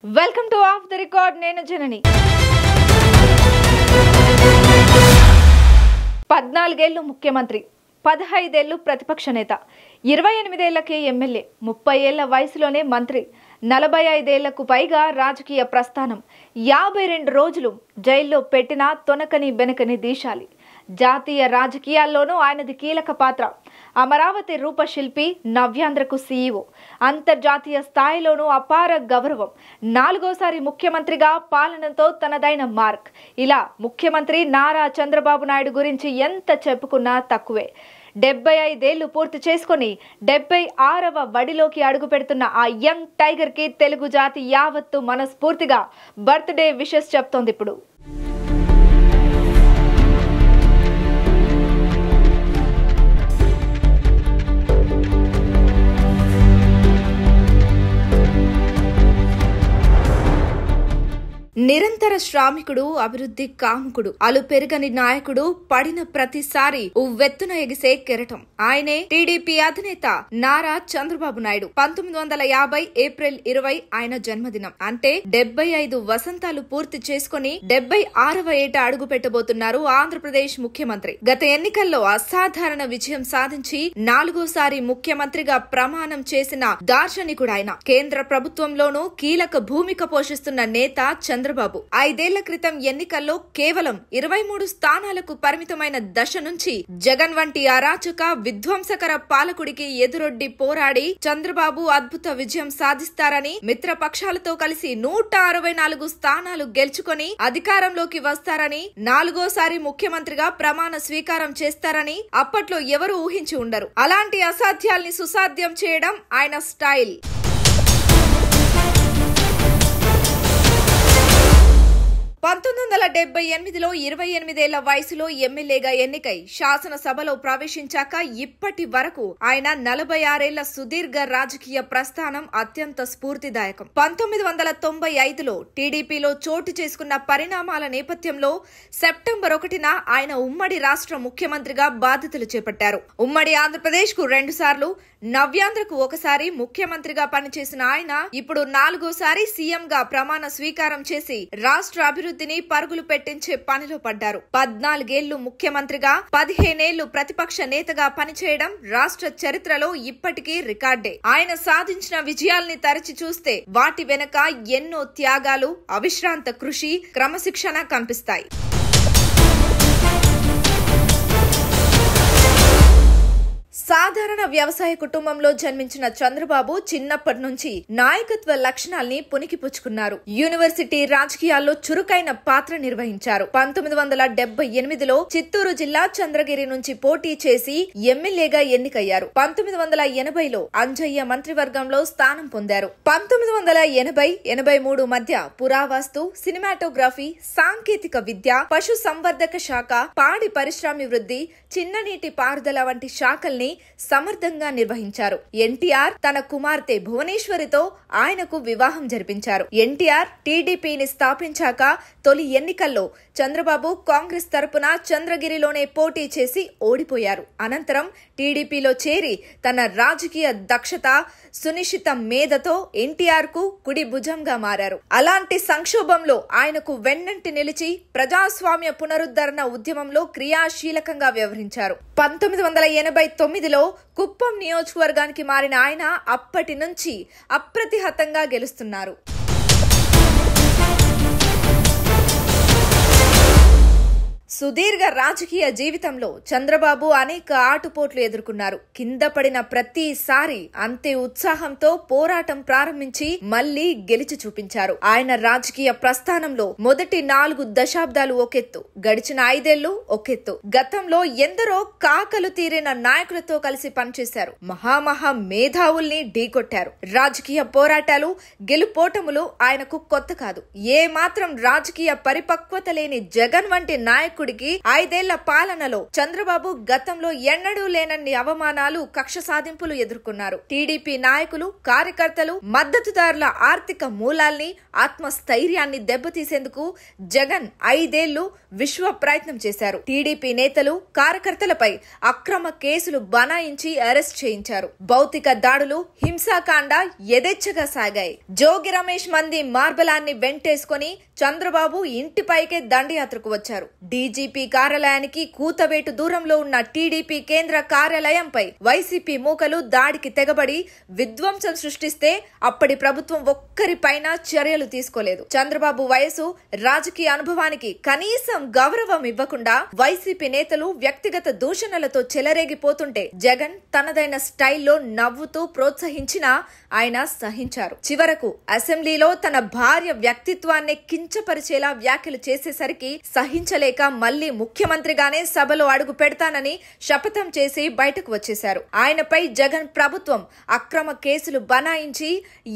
Welcome to of the record. నేను జనని. 14 ఏళ్లు ముఖ్యమంత్రి, 15 ఏళ్లు ప్రతిపక్ష నేత, 28 ఏళ్లకే ఎమ్మెల్యే, 30 ఏళ్ల వయసులోనే మంత్రి, 45 ఏళ్లకు పైగా రాజకీయ ప్రస్థానం, 52 రోజులు జైల్లో పెట్టినా తొనకని బెనకని దీశాలి. జాతీయ రాజకీయాల్లోనూ ఆయనది కీలక పాత్ర. అమరావతి రూపశిల్పి, నవ్యాంధ్రకు సీఈఓ, అంతర్జాతీయ స్థాయిలోనూ అపార గౌరవం, 4వసారి ముఖ్యమంత్రిగా పాలనతో తనదైన మార్క్. ఇలా ముఖ్యమంత్రి నారా చంద్రబాబు నాయుడు గురించి ఎంత చెప్పుకున్నా తక్కువే. 75 ఏళ్లు పూర్తి చేసుకుని 76వ వడిలోకి అడుగు పెడుతున్న ఆ యంగ్ టైగర్ కి తెలుగు జాతి యావత్తు మనస్ఫూర్తిగా బర్త్డే విషెస్ చెప్తోంది ఇప్పుడు. నిరంతర శ్రామికుడు, అభివృద్ధి కాముకుడు, అలు పెరగని నాయకుడు, పడిన ప్రతిసారి ఉవ్వెత్తున ఎగిసే కెరటం. ఆయనే టీడీపీ అధినేత నారా చంద్రబాబు నాయుడు. 1950 ఏప్రిల్ 20 ఆయన జన్మదినం. అంటే 75 వసంతాలు పూర్తి చేసుకుని 76వ ఏట అడుగు పెట్టబోతున్నారు ఆంధ్రప్రదేశ్ ముఖ్యమంత్రి. గత ఎన్నికల్లో అసాధారణ విజయం సాధించి 4వసారి ముఖ్యమంత్రిగా ప్రమాణం చేసిన దార్శనికుడాయన. కేంద్ర ప్రభుత్వంలోనూ కీలక భూమిక పోషిస్తున్న నేత చంద్రబాబు 5 ఏళ్ల క్రితం ఎన్నికల్లో కేవలం 23 స్థానాలకు పరిమితమైన దశ నుంచి జగన్ వంటి అరాచక విధ్వంసకర పాలకుడికి ఎదురొడ్డి పోరాడి చంద్రబాబు అద్భుత విజయం సాధిస్తారని, మిత్రపక్షాలతో కలిసి 164 స్థానాలు గెలుచుకొని అధికారంలోకి వస్తారని, 4వసారి ముఖ్యమంత్రిగా ప్రమాణ స్వీకారం చేస్తారని అప్పట్లో ఎవరు ఊహించి ఉండరు. అలాంటి అసాధ్యాల్ని సుసాధ్యం చేయడం ఆయన స్టైల్. 1978లో 28 ఏళ్ల వయసులో ఎమ్మెల్యేగా ఎన్నికై శాసనసభలో ప్రవేశించాక ఇప్పటి వరకు ఆయన 46 ఏళ్ల సుదీర్ఘ రాజకీయ ప్రస్థానం అత్యంత స్ఫూర్తిదాయకం. 1995లో టీడీపీలో చోటు చేసుకున్న పరిణామాల నేపథ్యంలో సెప్టెంబర్ 1న ఆయన ఉమ్మడి రాష్ట్ర ముఖ్యమంత్రిగా బాధ్యతలు చేపట్టారు. ఉమ్మడి ఆంధ్రప్రదేశ్ కు 2 సార్లు, నవ్యాంధ్రకు 1సారి ముఖ్యమంత్రిగా పనిచేసిన ఆయన ఇప్పుడు 4వసారి సీఎంగా ప్రమాణ స్వీకారం చేసి రాష్ట్ర అభివృద్ధిని పరుగులు పెట్టించే పనిలో పడ్డారు. 14 ఏళ్లు ముఖ్యమంత్రిగా, 15 ఏళ్లు ప్రతిపక్ష నేతగా పనిచేయడం రాష్ట్ర చరిత్రలో ఇప్పటికీ రికార్డే. ఆయన సాధించిన విజయాల్ని తరచి చూస్తే వాటి వెనక ఎన్నో త్యాగాలు, అవిశ్రాంత కృషి, క్రమశిక్షణ కనిపిస్తాయి. సాధారణ వ్యవసాయ కుటుంబంలో జన్మించిన చంద్రబాబు చిన్నప్పటి నుంచి నాయకత్వ లక్షణాల్ని పుణికిపుచ్చుకున్నారు. యూనివర్సిటీ రాజకీయాల్లో చురుకైన పాత్ర నిర్వహించారు. 1978లో చిత్తూరు జిల్లా చంద్రగిరి నుంచి పోటీ చేసి ఎమ్మెల్యేగా ఎన్నికయ్యారు. 1980లో అంజయ్య మంత్రివర్గంలో స్థానం పొందారు. 1980-83 మధ్య పురావస్తు, సినిమాటోగ్రఫీ, సాంకేతిక విద్య, పశు సంవర్ధక శాఖ, పాడి పరిశ్రమాభివృద్ధి, చిన్ననీటి పారుదల వంటి శాఖల్ని సమర్థంగా నిర్వహించారు. ఎన్టీఆర్ తన కుమార్తె భువనేశ్వరితో ఆయనకు వివాహం జరిపించారు. ఎన్టీఆర్ టీడీపీని స్థాపించాక తొలి ఎన్నికల్లో చంద్రబాబు కాంగ్రెస్ తరపున చంద్రగిరిలోనే పోటీ చేసి ఓడిపోయారు. అనంతరం టీడీపీలో చేరి తన రాజకీయ దక్షత, సునిశ్చిత మేధతో ఎన్టీఆర్ కు కుడి భుజంగా మారారు. అలాంటి సంక్షోభంలో ఆయనకు వెన్నంటి నిలిచి ప్రజాస్వామ్య పునరుద్ధరణ ఉద్యమంలో క్రియాశీలకంగా వ్యవహరించారు. 1989లో కుప్పం నియోజకవర్గానికి మారిన ఆయన అప్పటి నుంచి అప్రతిహతంగా గెలుస్తున్నారు. సుదీర్ఘ రాజకీయ జీవితంలో చంద్రబాబు అనేక ఆటుపోట్లు ఎదుర్కొన్నారు. కింద పడిన ప్రతిసారి అంతే ఉత్సాహంతో పోరాటం ప్రారంభించి మళ్లీ గెలిచి చూపించారు. ఆయన రాజకీయ ప్రస్థానంలో మొదటి 4 దశాబ్దాలు ఒకెత్తు, గడిచిన 5 ఏళ్లు ఒకెత్తు. గతంలో ఎందరో కాకలు తీరిన నాయకులతో కలిసి పనిచేశారు. మహామహా మేధావుల్ని ఢీకొట్టారు. రాజకీయ పోరాటాలు, గెలుపోటములు ఆయనకు కొత్త కాదు. ఏ మాత్రం రాజకీయ పరిపక్వత లేని జగన్ వంటి నాయకుడు నాయకుడికి 5 ఏళ్ల పాలనలో చంద్రబాబు గతంలో ఎన్నడూ లేనన్ని అవమానాలు, కక్ష సాధింపులు ఎదుర్కొన్నారు. టీడీపీ నాయకులు, కార్యకర్తలు, మద్దతుదారుల ఆర్థిక మూలాల్ని, ఆత్మస్థైర్యాన్ని దెబ్బతీసేందుకు జగన్ 5 ఏళ్లు విశ్వ ప్రయత్నం చేశారు. టీడీపీ నేతలు, కార్యకర్తలపై అక్రమ కేసులు బనాయించి అరెస్ట్ చేయించారు. భౌతిక దాడులు, హింసాకాండ యథేచ్ఛగా సాగాయి. జోగి రమేష్ మంది మార్బలాన్ని వెంటేసుకుని చంద్రబాబు ఇంటిపైకే దండయాత్రకు వచ్చారు. డీజీపీ కార్యాలయానికి కూతవేటు దూరంలో ఉన్న టీడీపీ కేంద్ర కార్యాలయంపై వైసీపీ మూకలు దాడికి తెగబడి విధ్వంసం సృష్టిస్తే అప్పటి ప్రభుత్వం ఒక్కరిపైన చర్యలు తీసుకోలేదు. చంద్రబాబు వయసు, రాజకీయ అనుభవానికి కనీసం గౌరవం ఇవ్వకుండా వైసీపీ నేతలు వ్యక్తిగత దూషణలతో చెలరేగిపోతుంటే జగన్ తనదైన స్టైల్లో నవ్వుతూ ప్రోత్సహించినా ఆయన సహించారు. చివరకు అసెంబ్లీలో తన భార్య వ్యక్తిత్వాన్ని కించపరిచేలా వ్యాఖ్యలు చేసేసరికి సహించలేక మళ్లీ ముఖ్యమంత్రిగానే సభలో అడుగు పెడతానని శపథం చేసి బయటకు వచ్చేశారు. ఆయనపై జగన్ ప్రభుత్వం అక్రమ కేసులు బనాయించి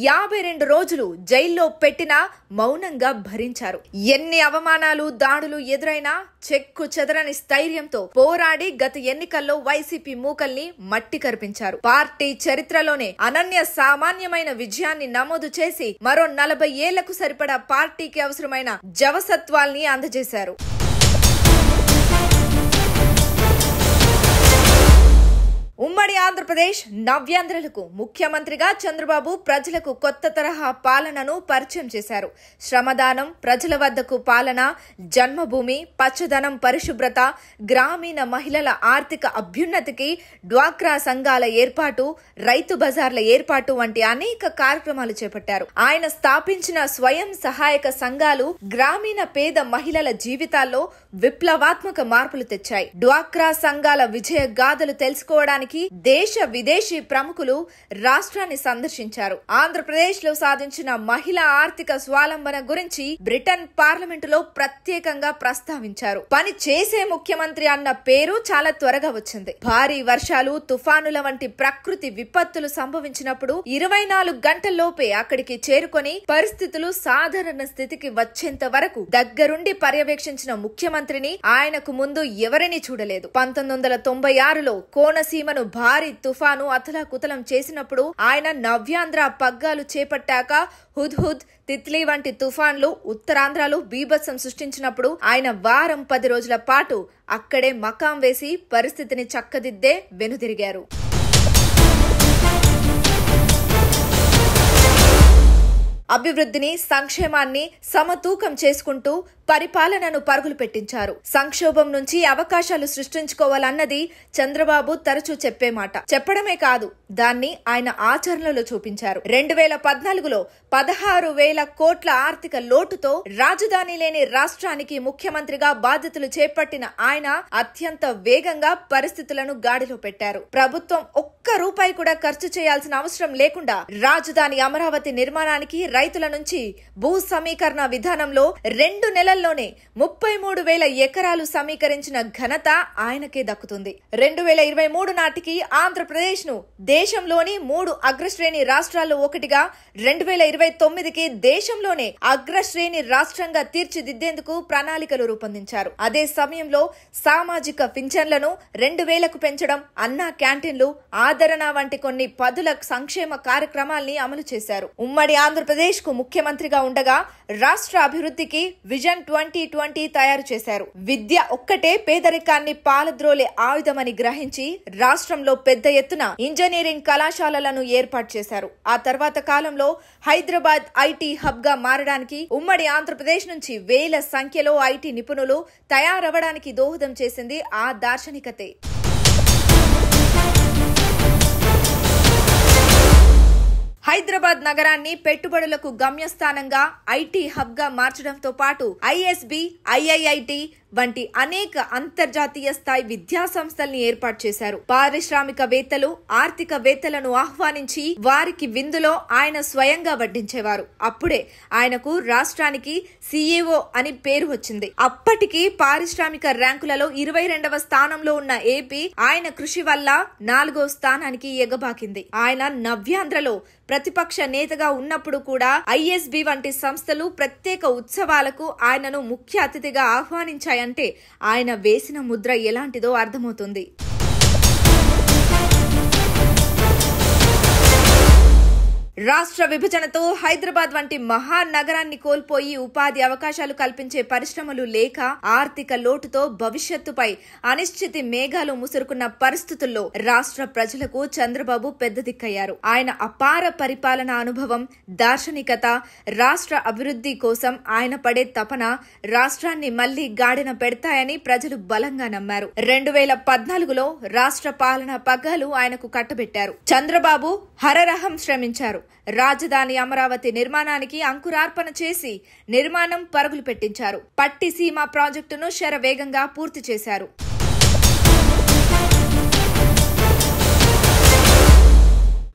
52 రోజులు జైల్లో పెట్టినా మౌనంగా భరించారు. ఎన్ని అవమానాలు, దాడులు ఎదురైనా చెక్కు చెదరని స్థైర్యంతో పోరాడి గత ఎన్నికల్లో వైసీపీ మూకల్ని మట్టి కరిపించారు. పార్టీ చరిత్రలోనే అనన్య సామాన్యమైన విజయాన్ని నమోదు చేసి మరో 40 ఏళ్లకు సరిపడా పార్టీకి అవసరమైన జవసత్వాల్ని అందజేశారు. ఉమ్మడి ఆంధ్రప్రదేశ్ నవ్యాంధ్రులకు ముఖ్యమంత్రిగా చంద్రబాబు ప్రజలకు కొత్త తరహా పాలనను పరిచయం చేశారు. శ్రమదానం, ప్రజల వద్దకు పాలన, జన్మభూమి, పచ్చదనం, పరిశుభ్రత, గ్రామీణ మహిళల ఆర్థిక అభ్యున్నతికి డ్వాక్రా సంఘాల ఏర్పాటు, రైతు బజార్ల ఏర్పాటు వంటి అనేక కార్యక్రమాలు చేపట్టారు. ఆయన స్థాపించిన స్వయం సహాయక సంఘాలు గ్రామీణ పేద మహిళల జీవితాల్లో విప్లవాత్మక మార్పులు తెచ్చాయి. డ్వాక్రా సంఘాల విజయ గాథలు తెలుసుకోవడానికి దేశ విదేశీ ప్రముఖులు రాష్ట్రాన్ని సందర్శించారు. ఆంధ్రప్రదేశ్ లో సాధించిన మహిళా ఆర్థిక స్వావలంబన గురించి బ్రిటన్ పార్లమెంటులో ప్రత్యేకంగా ప్రస్తావించారు. పని చేసే ముఖ్యమంత్రి అన్న పేరు చాలా త్వరగా వచ్చింది. భారీ వర్షాలు, తుఫానుల వంటి ప్రకృతి విపత్తులు సంభవించినప్పుడు 24 గంటల్లోపే అక్కడికి చేరుకొని పరిస్థితులు సాధారణ స్థితికి వచ్చేంత వరకు దగ్గరుండి పర్యవేక్షించిన ముఖ్యమంత్రిని ఆయనకు ముందు ఎవరిని చూడలేదు. 1996లో కోనసీమను భారీ తుఫాను అతలాకుతలం చేసినప్పుడు ఆయన నవ్యాంధ్ర పగ్గాలు చేపట్టాక హుద్హుద్, తిత్లీ వంటి తుఫాన్లు ఉత్తరాంధ్రలో బీభత్సం సృష్టించినప్పుడు ఆయన వారం 10 రోజుల పాటు అక్కడే మకాం వేసి పరిస్థితిని చక్కదిద్దే వెనుదిరిగారు. అభివృద్ధిని, సంక్షేమాన్ని సమతూకం చేసుకుంటూ పరిపాలనను పరుగులు పెట్టించారు. సంక్షోభం నుంచి అవకాశాలు సృష్టించుకోవాలన్నది చంద్రబాబు తరచూ చెప్పే మాట. చెప్పడమే కాదు, దాన్ని ఆయన ఆచరణలో చూపించారు. 2014లో 16,000 కోట్ల ఆర్థిక లోటుతో రాజధాని లేని రాష్ట్రానికి ముఖ్యమంత్రిగా బాధ్యతలు చేపట్టిన ఆయన అత్యంత వేగంగా పరిస్థితులను గాడిలో పెట్టారు. ప్రభుత్వం ఒక్క రూపాయి కూడా ఖర్చు చేయాల్సిన అవసరం లేకుండా రాజధాని అమరావతి నిర్మాణానికి రైతుల నుంచి భూ సమీకరణ విధానంలో 2 నెలల్లోనే 33,000 ఎకరాలు సమీకరించిన ఘనత ఆయనకే దక్కుతుంది. 2023 నాటికి ఆంధ్రప్రదేశ్ ను దేశంలోని 3 అగ్రశ్రేణి రాష్ట్రాల్లో ఒకటిగా, 2029కి దేశంలోనే అగ్రశ్రేణి రాష్ట్రంగా తీర్చిదిద్దేందుకు ప్రణాళికలు రూపొందించారు. అదే సమయంలో సామాజిక పింఛన్లను 2,000కు పెంచడం, అన్నా క్యాంటీన్లు, ఆదరణ వంటి కొన్ని పదుల సంక్షేమ కార్యక్రమాల్ని అమలు చేశారు. ఉమ్మడి ఆంధ్రప్రదేశ్ కు ముఖ్యమంత్రిగా ఉండగా రాష్ట్ర అభివృద్ధికి విజన్ 2020 తయారు చేశారు. విద్య ఒక్కటే పేదరికాన్ని పాలద్రోలే ఆయుధమని గ్రహించి రాష్ట్రంలో పెద్ద ఎత్తున ఇంజనీరింగ్ కళాశాలలను ఏర్పాటు చేశారు. ఆ తర్వాత కాలంలో హైదరాబాద్ ఐటీ హబ్ గా మారడానికి, ఉమ్మడి ఆంధ్రప్రదేశ్ నుంచి వేల సంఖ్యలో ఐటీ నిపుణులు తయారవడానికి దోహదం చేసింది ఆ దార్శనికతే. హైదరాబాద్ నగరాన్ని పెట్టుబడులకు గమ్యస్థానంగా ఐటీ హబ్ గా మార్చడంతో పాటు ఐఎస్బి, ఐఐఐటి వంటి అనేక అంతర్జాతీయ స్థాయి విద్యా సంస్థల్ని ఏర్పాటు చేశారు. పారిశ్రామికవేత్తలు, ఆర్థికవేత్తలను ఆహ్వానించి వారికి విందులో ఆయన స్వయంగా వడ్డించేవారు. అప్పుడే ఆయనకు రాష్ట్రానికి సిఇఓ అని పేరు వచ్చింది. అప్పటికి పారిశ్రామిక ర్యాంకులలో 22వ స్థానంలో ఉన్న ఏపీ ఆయన కృషి వల్ల 4వ స్థానానికి ఎగబాకింది. ఆయన నవ్యాంధ్రలో ప్రతిపక్ష నేతగా ఉన్నప్పుడు కూడా ఐఎస్బి వంటి సంస్థలు ప్రత్యేక ఉత్సవాలకు ఆయనను ముఖ్య అతిథిగా ఆహ్వానించాయి కనిపిస్తాయంటే ఆయన వేసిన ముద్ర ఎలాంటిదో అర్థమవుతుంది. రాష్ట్ర విభజనతో హైదరాబాద్ వంటి మహానగరాన్ని కోల్పోయి ఉపాధి అవకాశాలు కల్పించే పరిశ్రమలు లేక ఆర్థిక లోటుతో భవిష్యత్తుపై అనిశ్చితి మేఘాలు ముసురుకున్న పరిస్థితుల్లో రాష్ట్ర ప్రజలకు చంద్రబాబు పెద్ద దిక్కయ్యారు. ఆయన అపార పరిపాలన అనుభవం, దార్శనికత, రాష్ట్ర అభివృద్ధి కోసం ఆయన పడే తపన రాష్ట్రాన్ని మళ్లీ గాడిన పెడతాయని ప్రజలు బలంగా నమ్మారు. 2014లో రాష్ట్ర పాలన పగ్గాలు ఆయనకు కట్టబెట్టారు. చంద్రబాబు హరరహం శ్రమించారు. రాజధాని అమరావతి నిర్మాణానికి అంకురార్పణ చేసి నిర్మాణం పరుగులు పెట్టించారు. పట్టిసీమ ప్రాజెక్టును శరవేగంగా పూర్తి చేశారు.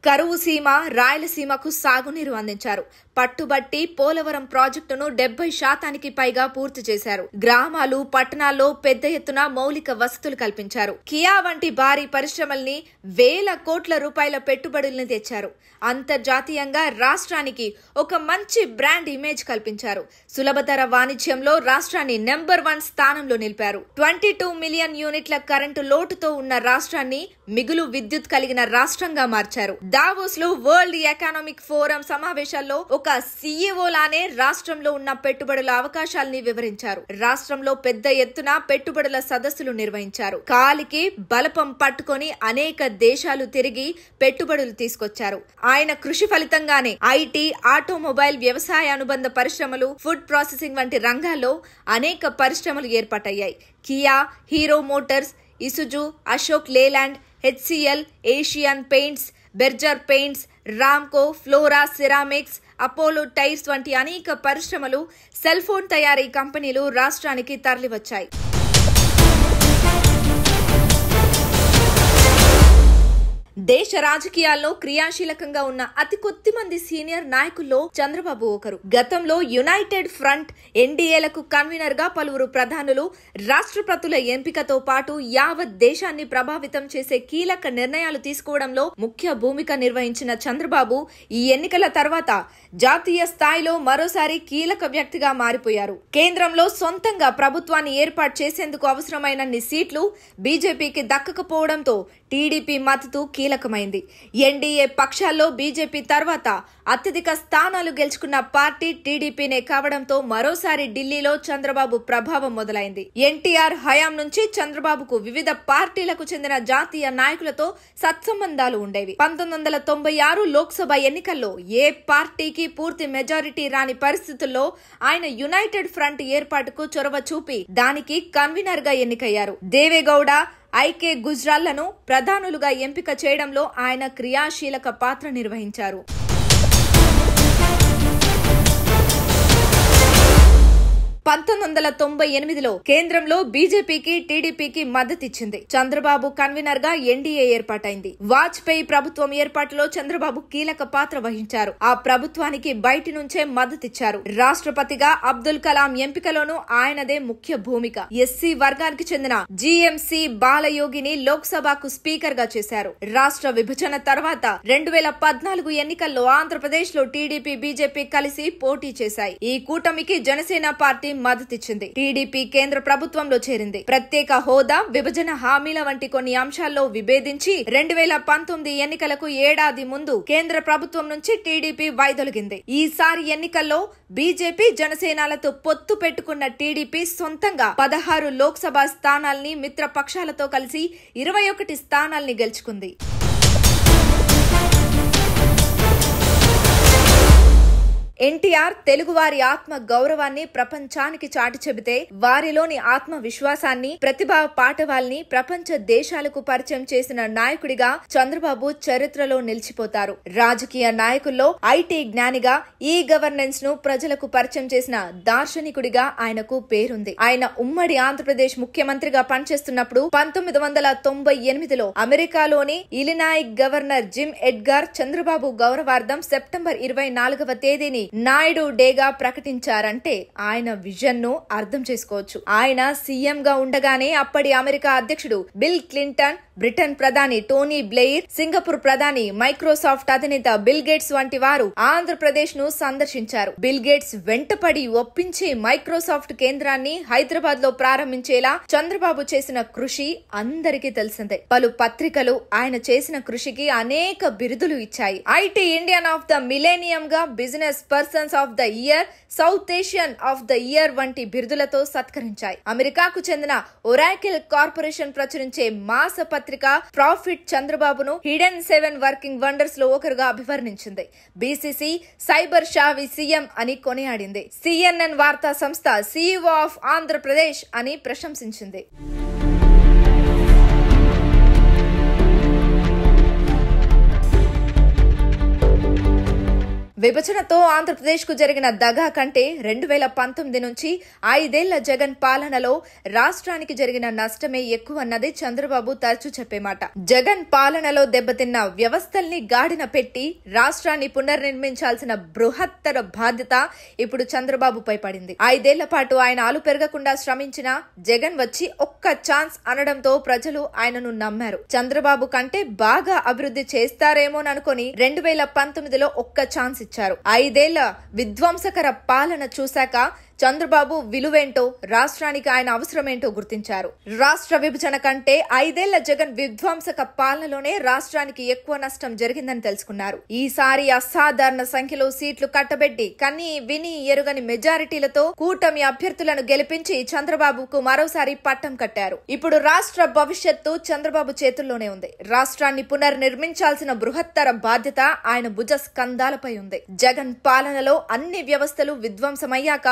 కరువు సీమ, రాయలసీమకు సాగునీరు అందించారు. పట్టుబట్టి పోలవరం ప్రాజెక్టును 70% పైగా పూర్తి చేశారు. గ్రామాలు, పట్టణాల్లో పెద్ద ఎత్తున మౌలిక వసతులు కల్పించారు. కియా వంటి భారీ పరిశ్రమల్ని, వేల కోట్ల రూపాయల పెట్టుబడుల్ని తెచ్చారు. అంతర్జాతీయంగా రాష్ట్రానికి ఒక మంచి బ్రాండ్ ఇమేజ్ కల్పించారు. సులభతర వాణిజ్యంలో రాష్ట్రాన్ని నెంబర్ 1 స్థానంలో నిలిపారు. 22 మిలియన్ యూనిట్ల కరెంటు లోటుతో ఉన్న రాష్ట్రాన్ని మిగులు విద్యుత్ కలిగిన రాష్ట్రంగా మార్చారు. దావోస్ లో వరల్డ్ ఎకనామిక్ ఫోరం సమావేశాల్లో ఒక సీఈఓ లానే రాష్ట్రంలో ఉన్న పెట్టుబడుల అవకాశాలని వివరించారు. రాష్ట్రంలో పెద్ద ఎత్తున పెట్టుబడుల సదస్సులు నిర్వహించారు. కాలికి బలపం పట్టుకొని అనేక దేశాలు తిరిగి పెట్టుబడులు తీసుకొచ్చారు. ఆయన కృషి ఫలితంగానే ఐటీ, ఆటోమొబైల్, వ్యవసాయ అనుబంధ పరిశ్రమలు, ఫుడ్ ప్రాసెసింగ్ వంటి రంగాల్లో అనేక పరిశ్రమలు ఏర్పాటయ్యాయి. Kia, Hero Motors, Isuzu, Ashok Leyland, HCL, Asian Paints, Berger Paints, Ramco, Flora Ceramics, Apollo Tyres వంటి అనేక పరిశ్రమలు, సెల్ ఫోన్ తయారీ కంపెనీలు రాష్ట్రానికి తరలివచ్చాయి. దేశ రాజకీయాల్లో క్రియాశీలకంగా ఉన్న అతి కొద్ది మంది సీనియర్ నాయకుల్లో చంద్రబాబు ఒకరు. గతంలో యునైటెడ్ ఫ్రంట్, ఎన్డీఏలకు కన్వీనర్ గా పలువురు ప్రధానులు, రాష్ట్రపతుల ఎంపికతో పాటు యావత్ దేశాన్ని ప్రభావితం చేసే కీలక నిర్ణయాలు తీసుకోవడంలో ముఖ్య భూమిక నిర్వహించిన చంద్రబాబు ఈ ఎన్నికల తర్వాత జాతీయ స్థాయిలో మరోసారి కీలక వ్యక్తిగా మారిపోయారు. కేంద్రంలో సొంతంగా ప్రభుత్వాన్ని ఏర్పాటు చేసేందుకు అవసరమైనన్ని సీట్లు బీజేపీకి దక్కకపోవడంతో టీడీపీ మద్దతు కీలకమైంది. ఎన్డీఏ పక్షాల్లో బీజేపీ తర్వాత అత్యధిక స్థానాలు గెలుచుకున్న పార్టీ టీడీపీనే కావడంతో మరోసారి ఢిల్లీలో చంద్రబాబు ప్రభావం మొదలైంది. ఎన్టీఆర్ హయాం నుంచి చంద్రబాబుకు వివిధ పార్టీలకు చెందిన జాతీయ నాయకులతో సత్సంబంధాలు ఉండేవి. 1996 లోక్సభ ఎన్నికల్లో ఏ పార్టీకి పూర్తి మెజారిటీ రాని పరిస్థితుల్లో ఆయన యునైటెడ్ ఫ్రంట్ ఏర్పాటుకు చొరవ చూపి దానికి కన్వీనర్ గా ఎన్నికయ్యారు. దేవేగౌడ, ఐకే గుజ్రాల్లను ప్రధానులుగా ఎంపిక చేయడంలో ఆయన క్రియాశీలక పాత్ర నిర్వహించారు. 1998లో కేంద్రంలో బీజేపీకి, టీడీపీకి మద్దతిచ్చింది. చంద్రబాబు కన్వీనర్ గా ఎన్డీఏ ఏర్పాటైంది. వాజ్పేయి ప్రభుత్వం ఏర్పాటులో చంద్రబాబు కీలక పాత్ర వహించారు. ఆ ప్రభుత్వానికి బయటి నుంచే మద్దతిచ్చారు. రాష్ట్రపతిగా అబ్దుల్ కలాం ఎంపికలోనూ ఆయనదే ముఖ్య భూమిక. ఎస్సీ వర్గానికి చెందిన జీఎంసీ బాలయోగిని లోక్సభకు స్పీకర్ గా చేశారు. రాష్ట్ర విభజన తర్వాత 2014 ఎన్నికల్లో ఆంధ్రప్రదేశ్ లో టీడీపీ, బీజేపీ కలిసి పోటీ చేశాయి. ఈ కూటమికి జనసేన పార్టీ మద్దతిచ్చింది. టీడీపీ కేంద్ర ప్రభుత్వంలో చేరింది. ప్రత్యేక హోదా, విభజన హామీల వంటి కొన్ని అంశాల్లో విభేదించి 2019 ఎన్నికలకు ఏడాది ముందు కేంద్ర ప్రభుత్వం నుంచి టీడీపీ వైదొలిగింది. ఈసారి ఎన్నికల్లో బీజేపీ, జనసేనలతో పొత్తు పెట్టుకున్న టీడీపీ సొంతంగా 16 లోక్సభ స్థానాల్ని మిత్రపక్షాలతో కలిసి 21 స్థానాల్ని గెలుచుకుంది. ఎన్టీఆర్ తెలుగువారి ఆత్మ గౌరవాన్ని ప్రపంచానికి చాటి చెబితే వారిలోని ఆత్మ విశ్వాసాన్ని, ప్రతిభా పాటవాల్ని ప్రపంచ దేశాలకు పరిచయం చేసిన నాయకుడిగా చంద్రబాబు చరిత్రలో నిలిచిపోతారు. రాజకీయ నాయకుల్లో ఐటీ జ్ఞానిగా, ఈ గవర్నెన్స్ ను ప్రజలకు పరిచయం చేసిన దార్శనికుడిగా ఆయనకు పేరుంది. ఆయన ఉమ్మడి ఆంధ్రప్రదేశ్ ముఖ్యమంత్రిగా పనిచేస్తున్నప్పుడు 1998లో అమెరికాలోని Illinois governor gym Edgar Chandrababu గౌరవార్థం సెప్టెంబర్ 24వ తేదీని నాయుడు డేగా ప్రకటించారంటే ఆయన విజన్ ను అర్థం చేసుకోవచ్చు. ఆయన సీఎం గా ఉండగానే అప్పటి అమెరికా అధ్యక్షుడు బిల్ క్లింటన్, బ్రిటన్ ప్రధాని టోనీ బ్లెయిర్, సింగపూర్ ప్రధాని, మైక్రోసాఫ్ట్ అధినేత బిల్ గేట్స్ వంటి వారు ఆంధ్రప్రదేశ్ ను సందర్శించారు. బిల్ గేట్స్ వెంటపడి ఒప్పించి మైక్రోసాఫ్ట్ కేంద్రాన్ని హైదరాబాద్ లో ప్రారంభించేలా చంద్రబాబు చేసిన కృషి అందరికీ తెలిసిందే. పలు పత్రికలు ఆయన చేసిన కృషికి అనేక బిరుదులు ఇచ్చాయి. IT Indian of the millennium గా, business persons of the year, South Asian of the year వంటి బిరుదులతో సత్కరించాయి. అమెరికాకు చెందిన ఒరాకిల్ కార్పొరేషన్ ప్రచురించే మాస పత్రిక ప్రాఫిట్ చంద్రబాబును హిడెన్ 7 వర్కింగ్ వండర్స్ లో ఒకరుగా అభివర్ణించింది. బీసీసీ సైబర్ షావి సీఎం అని కొనియాడింది. సిఎన్ఎన్ వార్తా సంస్థ సీఈఓ ఆఫ్ ఆంధ్రప్రదేశ్ అని ప్రశంసించింది. విభజనతో ఆంధ్రప్రదేశ్ కు జరిగిన దగా కంటే 2019 నుంచి 5 ఏళ్ల జగన్ పాలనలో రాష్ట్రానికి జరిగిన నష్టమే ఎక్కువన్నది చంద్రబాబు తరచూ చెప్పే మాట. జగన్ పాలనలో దెబ్బతిన్న వ్యవస్థల్ని గాడిన పెట్టి రాష్ట్రాన్ని పునర్నిర్మించాల్సిన బృహత్తర బాధ్యత ఇప్పుడు చంద్రబాబుపై పడింది. 5 ఏళ్ల పాటు ఆయన ఆలు పెరగకుండా శ్రమించిన జగన్ వచ్చి ఒక్క ఛాన్స్ అనడంతో ప్రజలు ఆయనను నమ్మారు. చంద్రబాబు కంటే బాగా అభివృద్ధి చేస్తారేమోననుకొని 2019లో ఒక్క ఛాన్స్ ఇచ్చారు. 5 ఏళ్ల విధ్వంసకర పాలన చూశాక చంద్రబాబు విలువేంటో, రాష్ట్రానికి ఆయన అవసరమేంటో గుర్తించారు. రాష్ట్ర విభజన కంటే 5 ఏళ్ల జగన్ విధ్వంసక పాలనలోనే రాష్ట్రానికి ఎక్కువ నష్టం జరిగిందని తెలుసుకున్నారు. ఈసారి అసాధారణ సంఖ్యలో సీట్లు కట్టబెట్టి కని విని ఎరుగని మెజారిటీలతో కూటమి అభ్యర్థులను గెలిపించి చంద్రబాబుకు మరోసారి పట్టం కట్టారు. ఇప్పుడు రాష్ట్ర భవిష్యత్తు చంద్రబాబు చేతుల్లోనే ఉంది. రాష్ట్రాన్ని పునర్నిర్మించాల్సిన బృహత్తర బాధ్యత ఆయన భుజ స్కంధాలపై ఉంది. జగన్ పాలనలో అన్ని వ్యవస్థలు విధ్వంసమయ్యాక,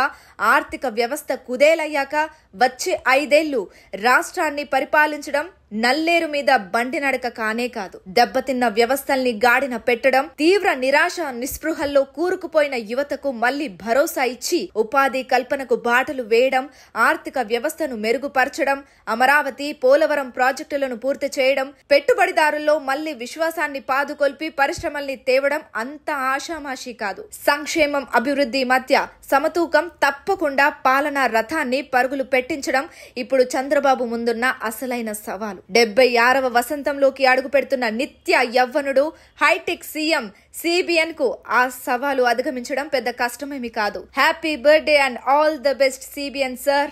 ఆర్థిక వ్యవస్థ కుదేలయ్యాక వచ్చే 5 ఏళ్లు రాష్ట్రాన్ని పరిపాలించడం నల్లేరు మీద బండి నడక కానే కాదు. దెబ్బతిన్న వ్యవస్థల్ని గాడిన పెట్టడం, తీవ్ర నిరాశ నిస్పృహల్లో కూరుకుపోయిన యువతకు మళ్లీ భరోసా ఇచ్చి ఉపాధి కల్పనకు బాటలు వేయడం, ఆర్థిక వ్యవస్థను మెరుగుపరచడం, అమరావతి, పోలవరం ప్రాజెక్టులను పూర్తి చేయడం, పెట్టుబడిదారుల్లో మళ్లీ విశ్వాసాన్ని పాదుకొల్పి పరిశ్రమల్ని తేవడం అంత ఆషామాషీ కాదు. సంక్షేమం, అభివృద్ధి మధ్య సమతూకం తప్పకుండా పాలనా రథాన్ని పరుగులు పెట్టించడం ఇప్పుడు చంద్రబాబు ముందున్న అసలైన సవాలు. 76వ వసంతంలోకి అడుగు పెడుతున్న నిత్య యవ్వనుడు హైటెక్ సీఎం సిబిఎన్ కు ఆ సవాలు అధిగమించడం పెద్ద కష్టమేమి కాదు. Happy birthday and all the best CBN sir.